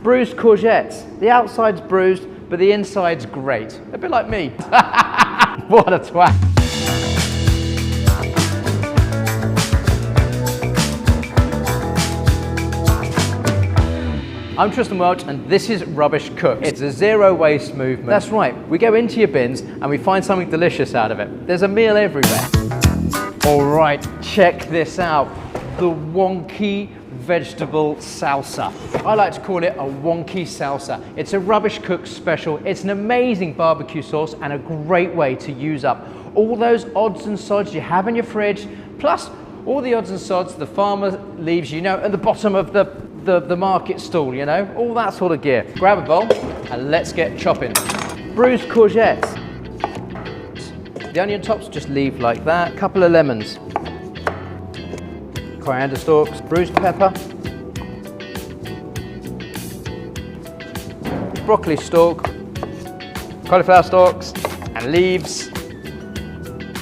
Bruised courgettes. The outside's bruised, but the inside's great. A bit like me. What a twat. I'm Tristan Welch, and this is Rubbish Cooked. It's a zero waste movement. That's right, we go into your bins and we find something delicious out of it. There's a meal everywhere. All right, check this out. The Wonky vegetable salsa. I like to call it a Wonky Salsa. It's a Rubbish Cooked special. It's an amazing barbecue sauce and a great way to use up all those odds and sods you have in your fridge, plus all the odds and sods the farmer leaves, you know, at the bottom of the market stall, you know, all that sort of gear. Grab a bowl and let's get chopping. Bruised courgettes. The onion tops just leave like that. Couple of lemons. Coriander stalks, bruised pepper. Broccoli stalk. Cauliflower stalks and leaves.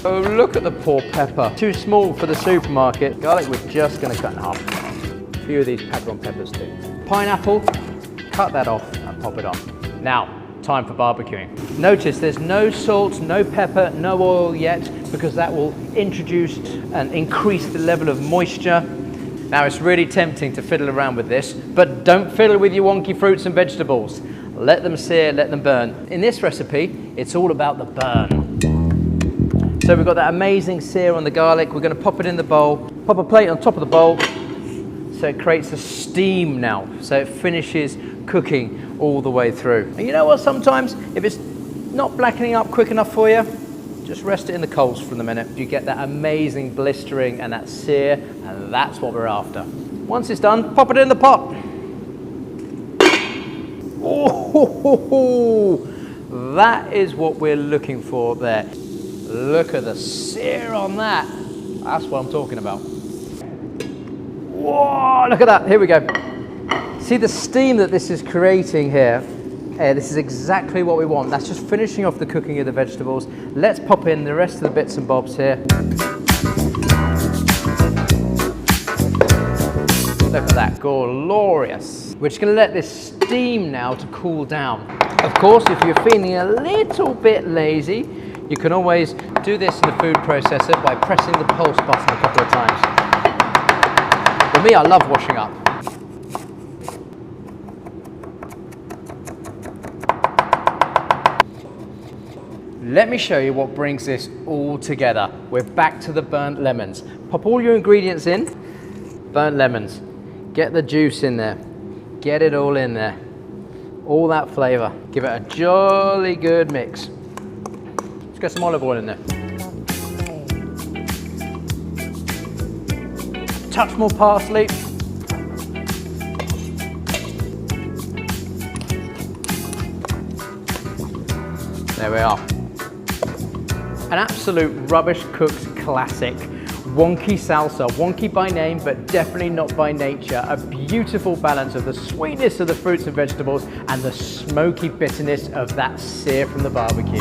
Oh, look at the poor pepper. Too small for the supermarket. Garlic we're just going to cut in half. A few of these pepperoni peppers too. Pineapple, cut that off and pop it on. Now, time for barbecuing. Notice there's no salt, no pepper, no oil yet, because that will introduce and increase the level of moisture. Now it's really tempting to fiddle around with this, but don't fiddle with your wonky fruits and vegetables. Let them sear, let them burn. In this recipe, it's all about the burn. So we've got that amazing sear on the garlic. We're going to pop it in the bowl, pop a plate on top of the bowl, so it creates a steam now, so it finishes cooking all the way through. And you know what, sometimes if it's not blackening up quick enough for you, just rest it in the coals for a minute. You get that amazing blistering and that sear, and that's what we're after. Once it's done, pop it in the pot. Oh, that is what we're looking for there. Look at the sear on that. That's what I'm talking about. Whoa, look at that, here we go. See the steam that this is creating here? This is exactly what we want. That's just finishing off the cooking of the vegetables. Let's pop in the rest of the bits and bobs here. Look at that, glorious. We're just gonna let this steam now to cool down. Of course, if you're feeling a little bit lazy, you can always do this in the food processor by pressing the pulse button a couple of times. For me, I love washing up. Let me show you what brings this all together. We're back to the burnt lemons. Pop all your ingredients in. Burnt lemons. Get the juice in there. Get it all in there. All that flavor. Give it a jolly good mix. Let's get some olive oil in there. Touch more parsley. There we are. An absolute Rubbish Cooked classic. Wonky salsa. Wonky by name, but definitely not by nature. A beautiful balance of the sweetness of the fruits and vegetables and the smoky bitterness of that sear from the barbecue.